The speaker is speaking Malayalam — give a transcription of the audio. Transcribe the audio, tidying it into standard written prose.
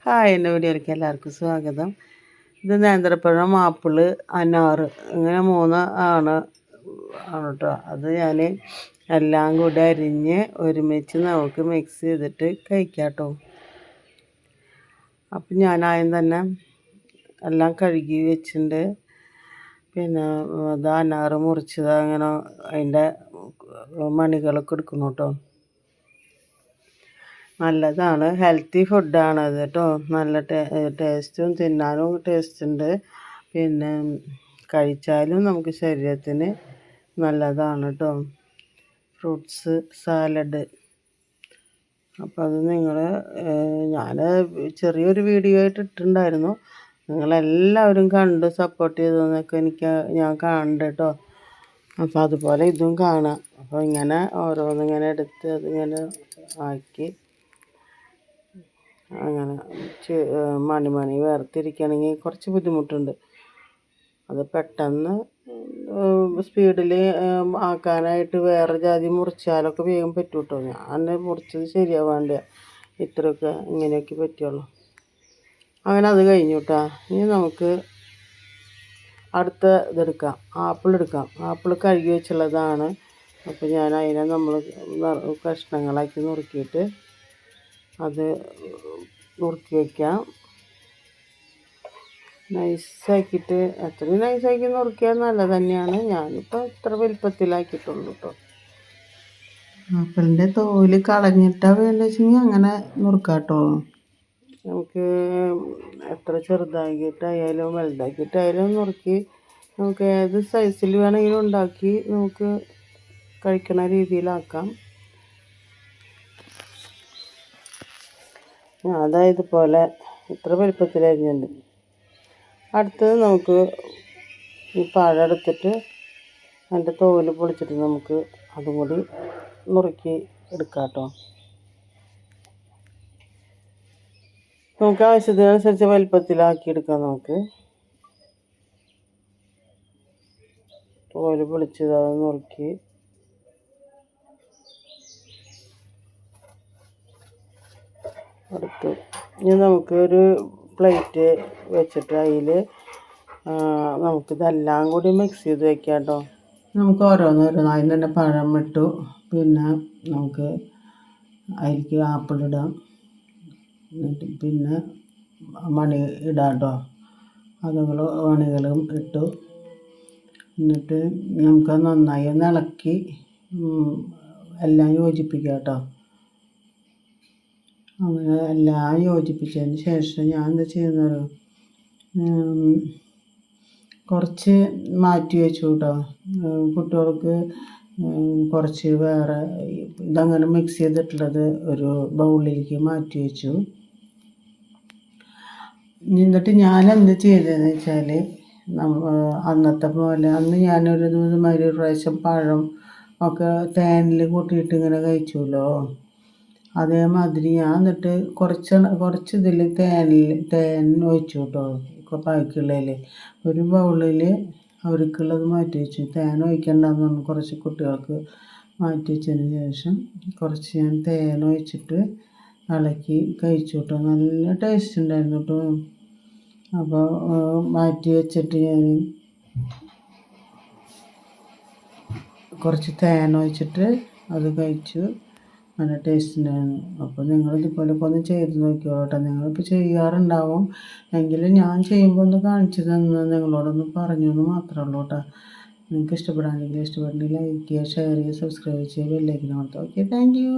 ഹായ്, എൻ്റെ വീഡിയോയിലേക്ക് എല്ലാവർക്കും സ്വാഗതം. ഇത് നേന്ത്രപ്പഴം, ആപ്പിള്, അനാറ് ഇങ്ങനെ 3 ആണ് കേട്ടോ. അത് ഞാൻ എല്ലാം കൂടി അരിഞ്ഞ് ഒരുമിച്ച് നമുക്ക് മിക്സ് ചെയ്തിട്ട് കഴിക്കാം കേട്ടോ. അപ്പം ഞാൻ ആദ്യം തന്നെ എല്ലാം കഴുകി വെച്ചിട്ടുണ്ട്. പിന്നെ അത് അനാറ് മുറിച്ചത് അങ്ങനെ അതിൻ്റെ മണികളൊക്കെ എടുക്കണം കേട്ടോ. നല്ലതാണ്, ഹെൽത്തി ഫുഡാണത് കേട്ടോ. നല്ല ടേസ്റ്റും തിന്നാനും ടേസ്റ്റ് ഉണ്ട്. പിന്നെ കഴിച്ചാലും നമുക്ക് ശരീരത്തിന് നല്ലതാണ് കേട്ടോ. Fruits salad. അപ്പോൾ അത് ഞാൻ ചെറിയൊരു വീഡിയോ ആയിട്ട് ഇട്ടിട്ടുണ്ടായിരുന്നു. നിങ്ങളെല്ലാവരും കണ്ട് സപ്പോർട്ട് ചെയ്തതെന്നൊക്കെ ഞാൻ കാണുന്നുണ്ട് കേട്ടോ. അപ്പോൾ അതുപോലെ ഇതും കാണാം. അപ്പോൾ ഇങ്ങനെ ഓരോന്നിങ്ങനെ എടുത്ത് അതിങ്ങനെ ആക്കി അങ്ങനെ മണി വേർതിരിക്കണമെങ്കിൽ കുറച്ച് ബുദ്ധിമുട്ടുണ്ട്. അത് പെട്ടെന്ന് സ്പീഡിൽ ആക്കാനായിട്ട് വേറെ ജാതി മുറിച്ചാലൊക്കെ വേഗം പറ്റും കേട്ടോ. ഞാൻ മുറിച്ചത് ശരിയാവാണ്ട് ഇത്രയൊക്കെ ഇങ്ങനെയൊക്കെ പറ്റുള്ളൂ. അങ്ങനെ അത് കഴിഞ്ഞു കേട്ടോ. ഇനി നമുക്ക് അടുത്ത ഇതെടുക്കാം, ആപ്പിൾ എടുക്കാം. ആപ്പിൾ കഴുകി വെച്ചുള്ളതാണ്. അപ്പോൾ ഞാൻ അതിനെ നമ്മൾ കഷ്ണങ്ങളാക്കി നുറുക്കിയിട്ട് അത് നുറുക്കി വയ്ക്കാം. നൈസാക്കിയിട്ട് അത്രയും നൈസാക്കി നുറുക്കിയാൽ നല്ലത് തന്നെയാണ്. ഞാനിപ്പോൾ ഇത്ര വലുപ്പത്തിലാക്കിയിട്ടുള്ളൂ കേട്ടോ. ആപ്പിളിൻ്റെ തോല് കളഞ്ഞിട്ടാണ് വേണ്ടത് വെച്ചെങ്കിൽ അങ്ങനെ നുറുക്കാം കേട്ടോ. നമുക്ക് എത്ര ചെറുതാക്കിയിട്ടായാലും വലുതാക്കിയിട്ടായാലും നുറുക്കി നമുക്ക് ഏത് സൈസിൽ വേണമെങ്കിലും ഉണ്ടാക്കി നമുക്ക് കഴിക്കണ രീതിയിലാക്കാം. അതായത് പോലെ ഇത്ര വലുപ്പത്തിലരിഞ്ഞുണ്ട്. അടുത്തത് നമുക്ക് ഈ പഴം എടുത്തിട്ട് അതിൻ്റെ തോല് പൊളിച്ചിട്ട് നമുക്ക് അതും കൂടി നുറുക്കി എടുക്കാം കേട്ടോ. നമുക്ക് ആവശ്യത്തിനനുസരിച്ച് വലുപ്പത്തിലാക്കി എടുക്കാം. നമുക്ക് തോല് പൊളിച്ചത് അത് നുറുക്കി എടുത്തു. ഇനി നമുക്കൊരു പ്ലേറ്റ് വെച്ചിട്ട് അതിൽ നമുക്കിതെല്ലാം കൂടി മിക്സ് ചെയ്ത് വെക്കാം കേട്ടോ. നമുക്ക് ഓരോന്നാദ്യം തന്നെ പഴം ഇട്ടു. പിന്നെ നമുക്ക് അതിലേക്ക് ആപ്പിൾ ഇടാം. എന്നിട്ട് പിന്നെ മണി ഇടാം കേട്ടോ. മണികളും ഇട്ടു. എന്നിട്ട് നമുക്കത് നന്നായി ഒന്ന് ഇളക്കി എല്ലാം യോജിപ്പിക്കാം കേട്ടോ. അങ്ങനെ എല്ലാം യോജിപ്പിച്ചതിന് ശേഷം ഞാൻ എന്താ ചെയ്യുന്നത്, കുറച്ച് മാറ്റി വെച്ചു കേട്ടോ. കുട്ടികൾക്ക് കുറച്ച് വേറെ ഇതങ്ങനെ മിക്സ് ചെയ്തിട്ടുള്ളത് ഒരു ബൗളിലേക്ക് മാറ്റി വെച്ചു. എന്നിട്ട് ഞാൻ എന്ത് ചെയ്തതെന്ന് വെച്ചാൽ അന്നത്തെ പോലെ അന്ന് ഞാനൊരു ഒരു പ്രാവശ്യം പഴം ഒക്കെ തേനിൽ കൂട്ടിയിട്ട് ഇങ്ങനെ കഴിച്ചുല്ലോ. അതേമാതിരി ഞാൻ എന്നിട്ട് കുറച്ച് ഇതിൽ തേൻ ഒഴിച്ചു കേട്ടോ. ബാക്കിയുള്ളതിൽ ഒരു ബൗളിൽ അവർക്കുള്ളത് മാറ്റി വെച്ചു. തേൻ ഒഴിക്കണ്ടെന്ന് പറഞ്ഞു കുറച്ച് കുട്ടികൾക്ക് മാറ്റി വെച്ചതിന് ശേഷം കുറച്ച് ഞാൻ തേൻ ഒഴിച്ചിട്ട് ഇളക്കി കഴിച്ചു കേട്ടോ. നല്ല ടേസ്റ്റ് ഉണ്ടായിരുന്നു കേട്ടോ. അപ്പോൾ മാറ്റി വെച്ചിട്ട് ഞാൻ കുറച്ച് തേൻ ഒഴിച്ചിട്ട് അത് കഴിച്ചു. നല്ല ടേസ്റ്റ് ഉണ്ടായിരുന്നു. അപ്പോൾ നിങ്ങളിതുപോലൊക്കെ ഒന്ന് ചെയ്ത് നോക്കിയോ കേട്ടോ. നിങ്ങളിപ്പോൾ ചെയ്യാറുണ്ടാവും എങ്കിലും ഞാൻ ചെയ്യുമ്പോൾ ഒന്ന് കാണിച്ചു തന്നു നിങ്ങളോടൊന്ന് പറഞ്ഞു എന്ന് മാത്രമേ ഉള്ളൂ കേട്ടോ. നിങ്ങൾക്ക് ഇഷ്ടപ്പെടാമെങ്കിൽ ലൈക്ക് ചെയ്യുക, ഷെയർ ചെയ്യുക, സബ്സ്ക്രൈബ് ചെയ്യുക, ബെല്ലൈക്കൻ അമർത്തുക. Okay, thank you.